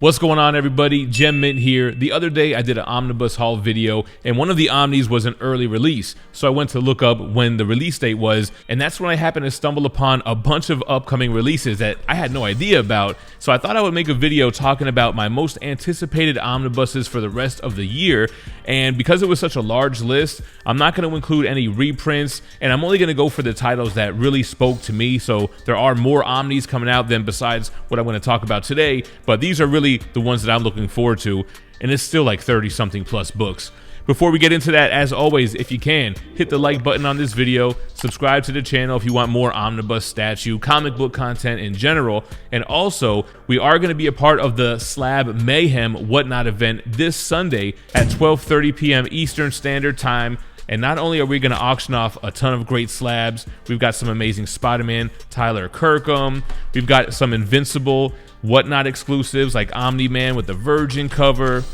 What's going on, everybody? GemMint here. The other day I did an Omnibus haul video and one of the Omnis was an early release. So I went to look up when the release date was, and that's when I happened to stumble upon a bunch of upcoming releases that I had no idea about. So I thought I would make a video talking about my most anticipated omnibuses for the rest of the year. And because it was such a large list, I'm not going to include any reprints, and I'm only going to go for the titles that really spoke to me. So there are more Omnis coming out than besides what I'm going to talk about today, but these are really the ones that I'm looking forward to, and it's still like 30 something plus books. Before we get into that, as always, if you can, hit the like button on this video, subscribe to the channel if you want more Omnibus statue, comic book content in general, and also, we are going to be a part of the Slab Mayhem Whatnot event this Sunday at 12:30 p.m. Eastern Standard Time. And not only are we going to auction off a ton of great slabs, we've got some amazing Spider-Man, Tyler Kirkham, we've got some Invincible Whatnot exclusives like Omni-Man with the Virgin cover,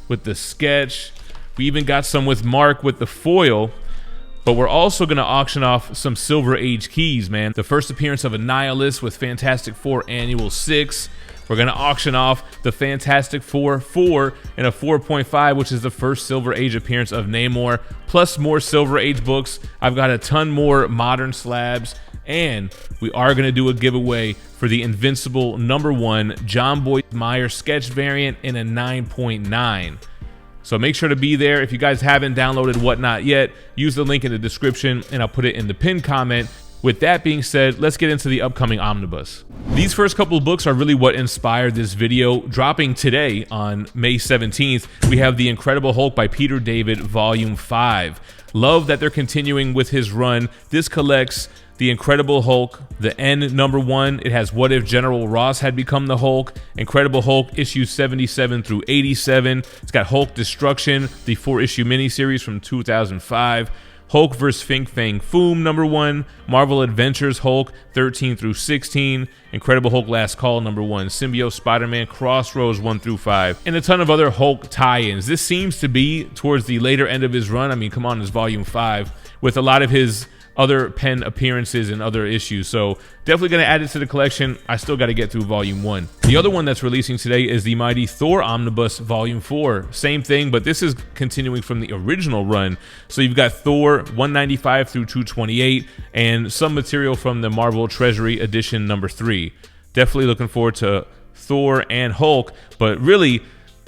with the sketch. We even got some with Mark with the foil. But we're also going to auction off some Silver Age keys, man. The first appearance of Annihilus with Fantastic Four Annual 6. We're going to auction off the Fantastic Four 4 and a 4.5, which is the first Silver Age appearance of Namor, plus more Silver Age books. I've got a ton more modern slabs, and we are going to do a giveaway for the Invincible #1 John Boyd Meyer sketch variant in a 9.9. So make sure to be there. If you guys haven't downloaded Whatnot yet, use the link in the description, and I'll put it in the pinned comment. With that being said, let's get into the upcoming omnibus. These first couple of books are really what inspired this video. Dropping today on May 17th, we have The Incredible Hulk by Peter David, Volume 5. Love that they're continuing with his run. This collects The Incredible Hulk, the N #1. It has What If General Ross Had Become the Hulk, Incredible Hulk issues 77 through 87. It's got Hulk Destruction, the 4-issue miniseries from 2005. Hulk vs. Fin Fang Foom #1, Marvel Adventures Hulk 13 through 16, Incredible Hulk Last Call #1, Symbiote Spider-Man Crossroads 1 through 5, and a ton of other Hulk tie-ins. This seems to be towards the later end of his run. I mean, come on, it's Volume 5, with a lot of his other pen appearances and other issues, so definitely going to add it to the collection. I still got to get through Volume 1. The other one that's releasing today is the Mighty Thor Omnibus Volume 4. Same thing, but this is continuing from the original run. So you've got Thor 195 through 228 and some material from the Marvel Treasury Edition #3. Definitely looking forward to Thor and Hulk, but really,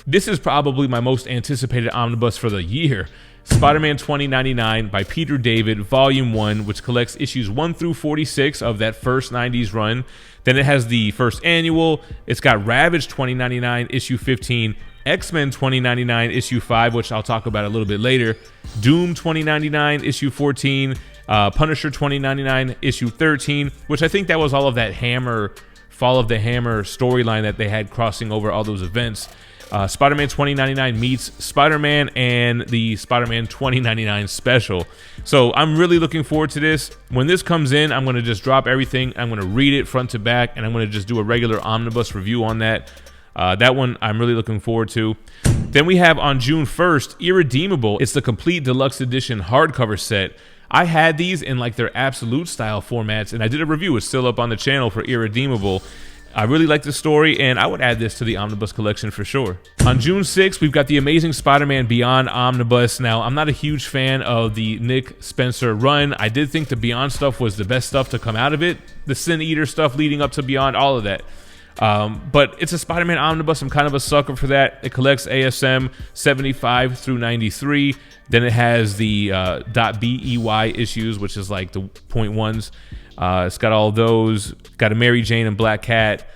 this is probably my most anticipated omnibus for the year. Spider-Man 2099 by Peter David, Volume 1, which collects issues 1 through 46 of that first 90s run. Then it has the first annual. It's got Ravage 2099, issue 15, X-Men 2099, issue 5, which I'll talk about a little bit later, Doom 2099, issue 14, Punisher 2099, issue 13, which I think that was all of that Hammer, Fall of the Hammer storyline that they had crossing over all those events. Spider-Man 2099 meets Spider-Man and the Spider-Man 2099 special. So I'm really looking forward to this. When this comes in, I'm going to just drop everything. I'm going to read it front to back, and I'm going to just do a regular omnibus review on that. That one I'm really looking forward to. Then we have on June 1st, Irredeemable. It's the complete deluxe edition hardcover set. I had these in like their absolute style formats, and I did a review. It's still up on the channel for Irredeemable. I really like the story, and I would add this to the Omnibus collection for sure. On June 6th, we've got the Amazing Spider-Man Beyond Omnibus. Now, I'm not a huge fan of the Nick Spencer run. I did think the Beyond stuff was the best stuff to come out of it. The Sin Eater stuff leading up to Beyond, all of that. But it's a Spider-Man Omnibus. I'm kind of a sucker for that. It collects ASM 75 through 93. Then it has the .BEY issues, which is like the .1s. It's got all those, got a Mary Jane and Black Cat,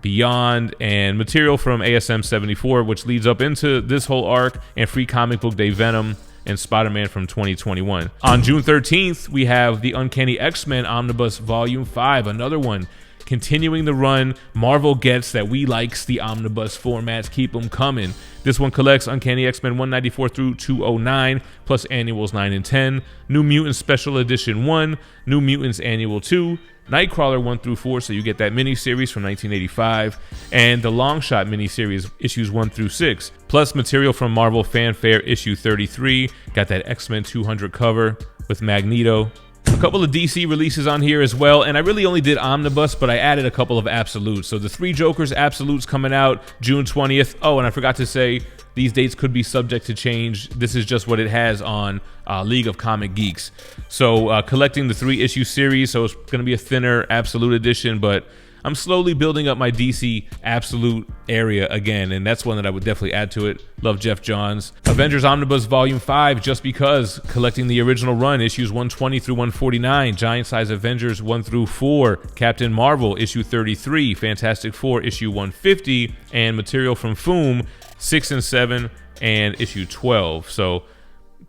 Beyond, and material from ASM 74, which leads up into this whole arc, and Free Comic Book Day Venom and Spider-Man from 2021. On June 13th, we have the Uncanny X-Men Omnibus Volume 5, another one. Continuing the run, Marvel gets that we likes the omnibus formats, keep them coming. This one collects Uncanny X-Men 194 through 209, plus annuals 9 and 10, New Mutants Special Edition 1, New Mutants Annual 2, Nightcrawler 1 through 4, so you get that miniseries from 1985, and the Longshot miniseries issues 1 through 6, plus material from Marvel Fanfare issue 33, got that X-Men 200 cover with Magneto. A couple of DC releases on here as well, and I really only did Omnibus, but I added a couple of absolutes. So the 3 Jokers absolutes coming out June 20th. Oh, and I forgot to say, these dates could be subject to change. This is just what it has on League of Comic Geeks. So collecting the 3-issue series, so it's going to be a thinner absolute edition, but I'm slowly building up my DC absolute area again, and that's one that I would definitely add to it. Love Jeff Johns. Avengers Omnibus Volume 5, just because, collecting the original run, issues 120 through 149, Giant Size Avengers 1 through 4, Captain Marvel, issue 33, Fantastic Four, issue 150, and material from Foom, 6 and 7, and issue 12. So,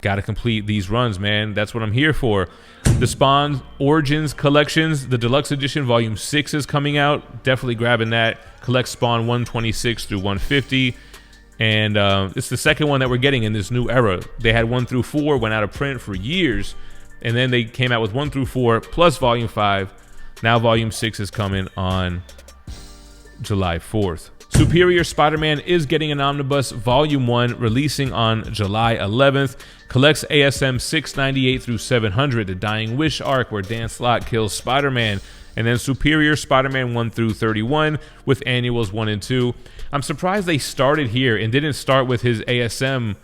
gotta complete these runs, man. That's what I'm here for. The Spawn Origins Collections, the Deluxe Edition Volume 6 is coming out. Definitely grabbing that. Collect Spawn 126 through 150. And it's the second one that we're getting in this new era. They had 1 through 4, went out of print for years. And then they came out with 1 through 4 plus Volume 5. Now Volume 6 is coming on July 4th. Superior Spider-Man is getting an Omnibus Volume 1 releasing on July 11th. Collects ASM 698 through 700, the Dying Wish arc where Dan Slott kills Spider-Man. And then Superior Spider-Man 1 through 31 with annuals 1 and 2. I'm surprised they started here and didn't start with his ASM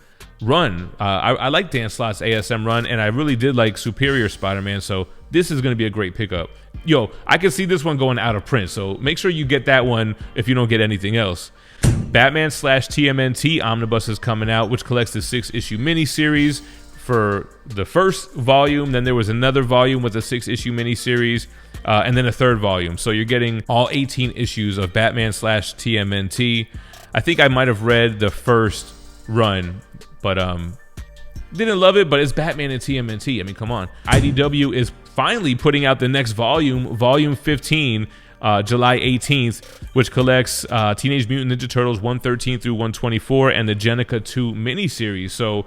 run. I like Dan Slott's ASM run, and I really did like Superior Spider-Man, so this is going to be a great pickup. Yo, I can see this one going out of print, so make sure you get that one if you don't get anything else. Batman/TMNT Omnibus is coming out, which collects the 6-issue miniseries for the first volume. Then there was another volume with a 6-issue miniseries, and then a third volume. So you're getting all 18 issues of Batman/TMNT. I think I might have read the first run, but didn't love it, but it's Batman and TMNT. I mean, come on. IDW is finally putting out the next volume, Volume 15, July 18th, which collects Teenage Mutant Ninja Turtles 113 through 124 and the Jenica 2 miniseries. So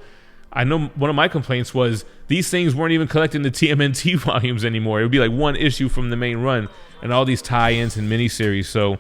I know one of my complaints was these things weren't even collecting the TMNT volumes anymore. It would be like one issue from the main run and all these tie-ins and miniseries. So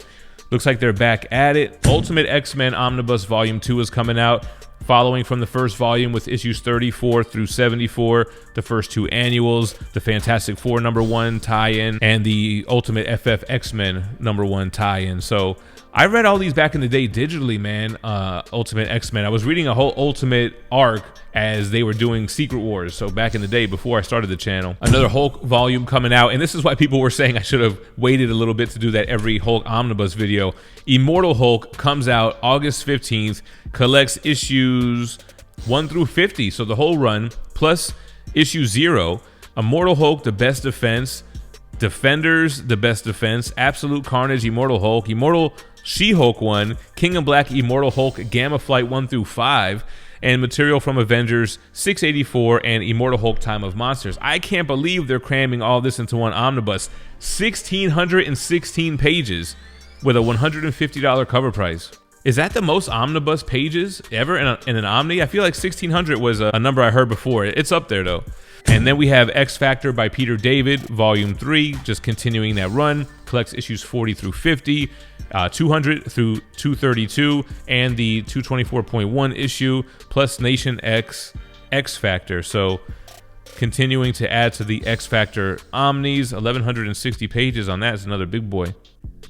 looks like they're back at it. Ultimate X-Men Omnibus Volume 2 is coming out, following from the first volume with issues 34 through 74, the first 2 annuals, the Fantastic Four #1 tie-in, and the Ultimate FF X-Men #1 tie-in. So I read all these back in the day digitally, man. Ultimate X-Men. I was reading a whole Ultimate arc as they were doing Secret Wars, so back in the day before I started the channel. Another Hulk volume coming out, and this is why people were saying I should have waited a little bit to do that every Hulk Omnibus video. Immortal Hulk comes out August 15th, collects issues 1 through 50, so the whole run, plus issue 0, Immortal Hulk, The Best Defense, Defenders, The Best Defense, Absolute Carnage, Immortal Hulk, Immortal She-Hulk 1, King of Black, Immortal Hulk, Gamma Flight 1 through 5, and material from Avengers 684 and Immortal Hulk Time of Monsters. I can't believe they're cramming all this into one omnibus. 1,616 pages with a $150 cover price. Is that the most omnibus pages ever in an Omni? I feel like 1,600 was a number I heard before. It's up there though. And then we have X Factor by Peter David, Volume 3, just continuing that run. Collects issues 40 through 50, 200 through 232, and the 224.1 issue, plus Nation X, X Factor. So continuing to add to the X Factor Omnis, 1,160 pages on that is another big boy.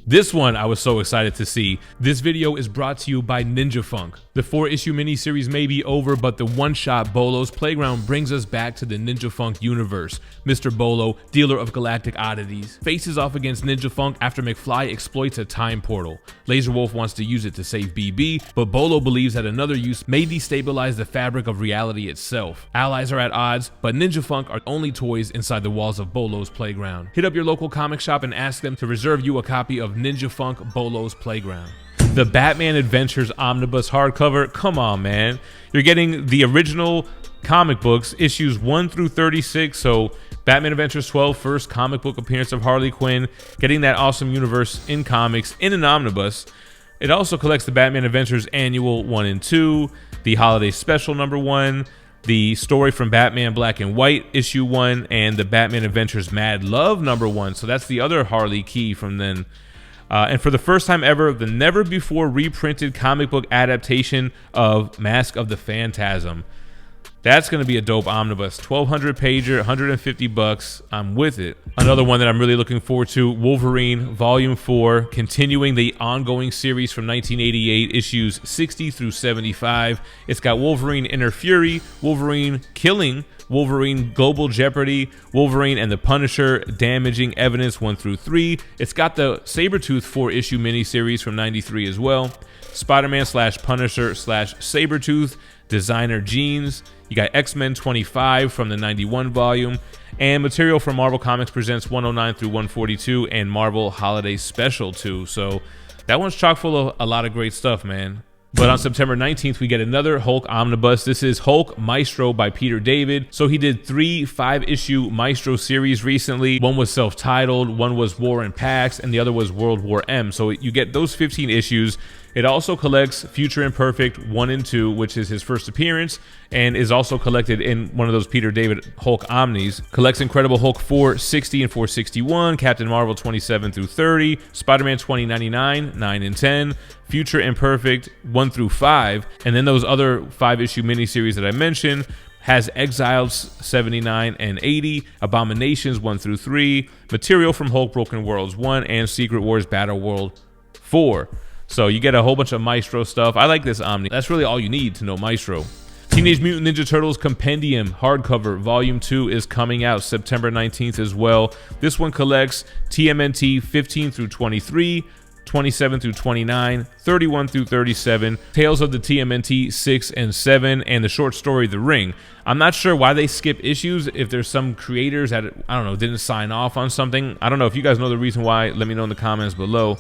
This one I was so excited to see. This video is brought to you by Ninja Funk. The 4-issue miniseries may be over, but the one-shot Bolo's Playground brings us back to the Ninja Funk universe. Mr. Bolo, dealer of galactic oddities, faces off against Ninja Funk after McFly exploits a time portal. Laser Wolf wants to use it to save BB, but Bolo believes that another use may destabilize the fabric of reality itself. Allies are at odds, but Ninja Funk are only toys inside the walls of Bolo's Playground. Hit up your local comic shop and ask them to reserve you a copy of Ninja Funk Bolo's Playground. The Batman Adventures Omnibus hardcover, come on, man. You're getting the original comic books, issues 1 through 36, so Batman Adventures 12, first comic book appearance of Harley Quinn, getting that awesome universe in comics in an omnibus. It also collects the Batman Adventures Annual 1 and 2, the Holiday Special #1, the story from Batman Black and White issue 1, and the Batman Adventures Mad Love #1. So that's the other Harley key from then. And for the first time ever, the never before reprinted comic book adaptation of Mask of the Phantasm. That's going to be a dope omnibus. 1200 pager, $150. I'm with it. Another one that I'm really looking forward to, Wolverine Volume 4, continuing the ongoing series from 1988, issues 60 through 75. It's got Wolverine Inner Fury, Wolverine Killing, Wolverine Global Jeopardy, Wolverine and the Punisher Damaging Evidence 1 through 3. It's got the Sabretooth 4-issue miniseries from 93 as well. Spider-Man / Punisher / Sabretooth, Designer Jeans. You got X-Men 25 from the 91 volume, and material from Marvel Comics Presents 109 through 142 and Marvel Holiday Special 2. So that one's chock full of a lot of great stuff, man. But on September 19th, we get another Hulk omnibus. This is Hulk Maestro by Peter David. So he did 3 5-issue Maestro series recently. One was self-titled, one was War and Pax, and the other was World War M. So you get those 15 issues. It also collects Future Imperfect 1 and 2, which is his first appearance, and is also collected in one of those Peter David Hulk Omnis. Collects Incredible Hulk 460 and 461, Captain Marvel 27 through 30, Spider-Man 2099, 9 and 10, Future Imperfect 1 through 5, and then those other 5-issue miniseries that I mentioned. Has Exiles 79 and 80, Abominations 1 through 3, material from Hulk Broken Worlds 1, and Secret Wars Battle World 4. So you get a whole bunch of Maestro stuff. I like this Omni. That's really all you need to know Maestro. Teenage Mutant Ninja Turtles Compendium hardcover volume 2 is coming out September 19th as well. This one collects TMNT 15 through 23, 27 through 29, 31 through 37, Tales of the TMNT 6 and 7, and the short story The Ring. I'm not sure why they skip issues. If there's some creators that, I don't know, didn't sign off on something. I don't know. If you guys know the reason why, let me know in the comments below.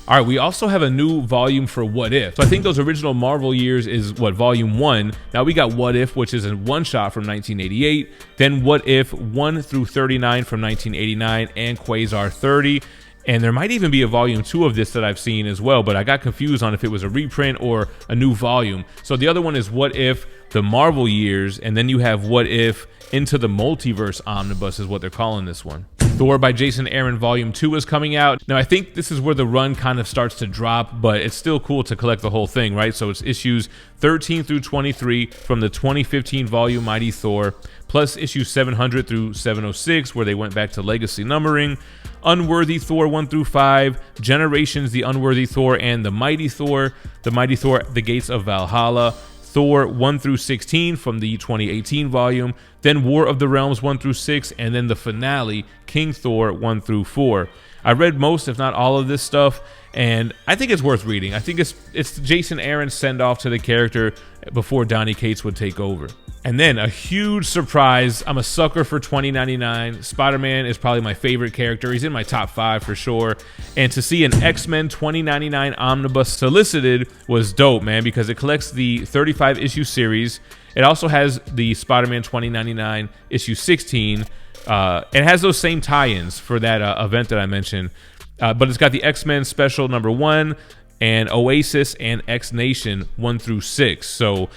All right, we also have a new volume for What If. So I think those original Marvel years is what, volume 1. Now we got What If, which is a one-shot from 1988. Then What If 1 through 39 from 1989, and Quasar 30. And there might even be a volume 2 of this that I've seen as well, but I got confused on if it was a reprint or a new volume. So the other one is What If, the Marvel years, and then you have What If Into the Multiverse Omnibus is what they're calling this one. Thor by Jason Aaron Volume 2 is coming out. Now, I think this is where the run kind of starts to drop, but it's still cool to collect the whole thing, right? So it's issues 13 through 23 from the 2015 volume Mighty Thor, plus issues 700 through 706, where they went back to legacy numbering. Unworthy Thor 1 through 5, Generations, the Unworthy Thor, and the Mighty Thor, the Gates of Valhalla. Thor 1 through 16 from the 2018 volume, then War of the Realms 1 through 6, and then the finale, King Thor 1 through 4. I read most, if not all of this stuff, and I think it's worth reading. I think it's Jason Aaron's send-off to the character before Donny Cates would take over. And then a huge surprise. I'm a sucker for 2099. Spider-Man is probably my favorite character. He's in my top 5 for sure. And to see an X-Men 2099 omnibus solicited was dope, man, because it collects the 35-issue series. It also has the Spider-Man 2099 issue 16. It has those same tie-ins for that event that I mentioned. But it's got the X-Men Special number 1 and Oasis and X-Nation 1 through 6. So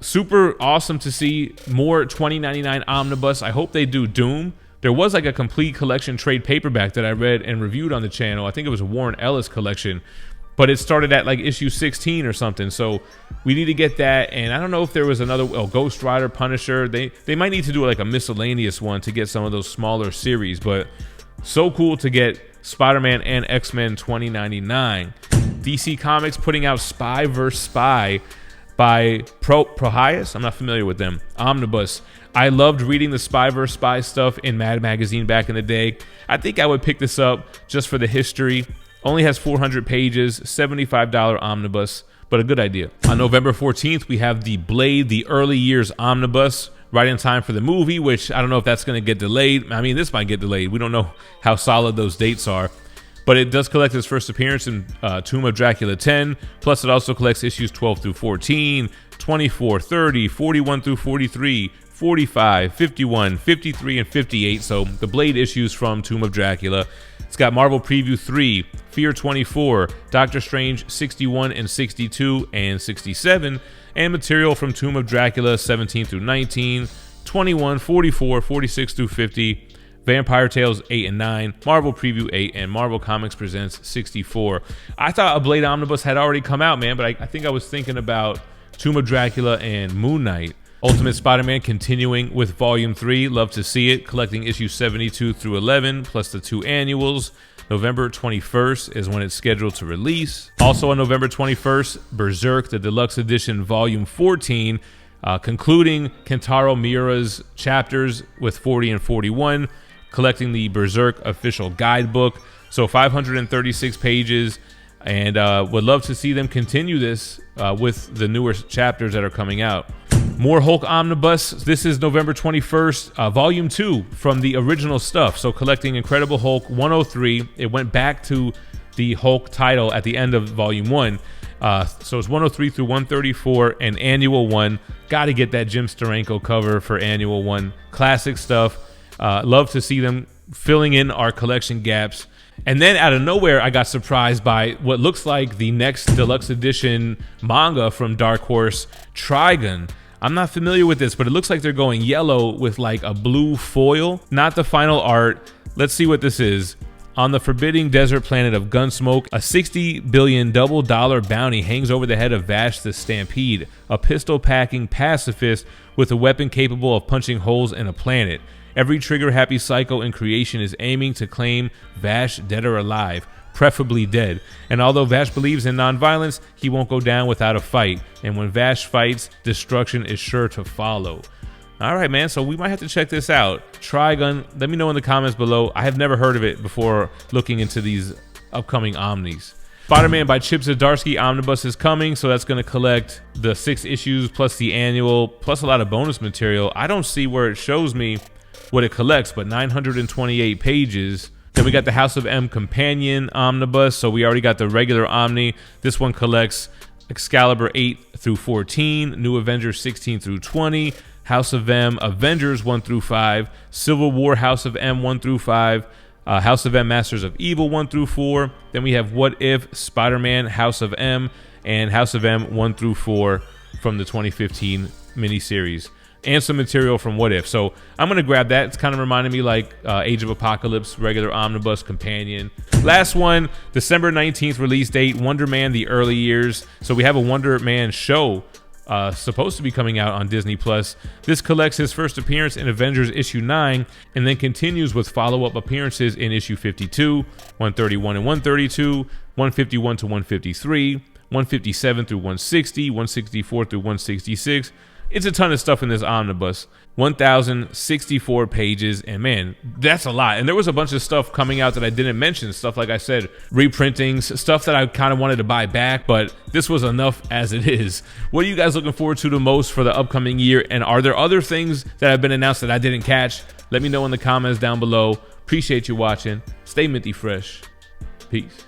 super awesome to see more 2099 omnibus. I hope they do Doom. There was like a complete collection trade paperback that I read and reviewed on the channel. I think it was a Warren Ellis collection, but it started at like issue 16 or something. So we need to get that. And I don't know if there was another Ghost Rider, Punisher. They might need to do like a miscellaneous one to get some of those smaller series, but so cool to get Spider-Man and X-Men 2099. DC Comics putting out Spy vs. Spy by Prohias. I'm not familiar with them. Omnibus. I loved reading the Spy vs. Spy stuff in Mad Magazine back in the day. I think I would pick this up just for the history. Only has 400 pages, $75 omnibus, but a good idea. On November 14th, we have the Blade, the Early Years Omnibus, right in time for the movie, which I don't know if that's going to get delayed. I mean, this might get delayed. We don't know how solid those dates are. But it does collect his first appearance in Tomb of Dracula 10. Plus, it also collects issues 12 through 14, 24, 30, 41 through 43, 45, 51, 53, and 58. So the Blade issues from Tomb of Dracula. It's got Marvel Preview 3, Fear 24, Doctor Strange 61 and 62 and 67, and material from Tomb of Dracula 17 through 19, 21, 44, 46 through 50, Vampire Tales 8 and 9, Marvel Preview 8, and Marvel Comics Presents 64. I thought a Blade Omnibus had already come out, man, but I think I was thinking about Tomb of Dracula and Moon Knight. Ultimate Spider-Man continuing with Volume 3. Love to see it. Collecting issues 72 through 11, plus the 2 annuals. November 21st is when it's scheduled to release. Also on November 21st, Berserk, the Deluxe Edition, Volume 14, concluding Kentaro Miura's chapters with 40 and 41, collecting the Berserk official guidebook. So 536 pages, and would love to see them continue this with the newer chapters that are coming out. More Hulk Omnibus. This is November 21st, Volume 2 from the original stuff. So collecting Incredible Hulk 103. It went back to the Hulk title at the end of Volume 1. So it's 103 through 134 and Annual 1. Got to get that Jim Steranko cover for Annual 1. Classic stuff. Love to see them filling in our collection gaps. And then out of nowhere, I got surprised by what looks like the next Deluxe Edition manga from Dark Horse, Trigun. I'm not familiar with this, but it looks like they're going yellow with like a blue foil. Not the final art. Let's see what this is. On the forbidding desert planet of Gunsmoke, a $60 billion double-dollar bounty hangs over the head of Vash the Stampede, a pistol-packing pacifist with a weapon capable of punching holes in a planet. Every trigger-happy psycho in creation is aiming to claim Vash dead or alive, preferably dead. And although Vash believes in non-violence, he won't go down without a fight. And when Vash fights, destruction is sure to follow. All right, man, so we might have to check this out. Trigun, let me know in the comments below. I have never heard of it before looking into these upcoming Omnis. Spider-Man by Chip Zdarsky Omnibus is coming, so that's going to collect the 6 issues plus the annual, plus a lot of bonus material. I don't see where it shows me what it collects, but 928 pages. Then we got the House of M Companion Omnibus, so we already got the regular Omni. This one collects Excalibur 8 through 14, New Avengers 16 through 20, House of M Avengers 1 through 5, Civil War House of M 1 through 5, House of M Masters of Evil 1 through 4. Then we have What If, Spider-Man, House of M, and House of M 1 through 4 from the 2015 miniseries. And some material from What If. So I'm going to grab that. It's kind of reminding me like Age of Apocalypse, regular Omnibus Companion. Last one, December 19th release date, Wonder Man, The Early Years. So we have a Wonder Man show supposed to be coming out on Disney+. This collects his first appearance in Avengers issue 9 and then continues with follow-up appearances in issue 52, 131 and 132, 151 to 153, 157 through 160, 164 through 166. It's a ton of stuff in this omnibus. 1,064 pages, and man, that's a lot. And there was a bunch of stuff coming out that I didn't mention. Stuff, like I said, reprintings, stuff that I kind of wanted to buy back, but this was enough as it is. What are you guys looking forward to the most for the upcoming year? And are there other things that have been announced that I didn't catch? Let me know in the comments down below. Appreciate you watching. Stay minty fresh. Peace.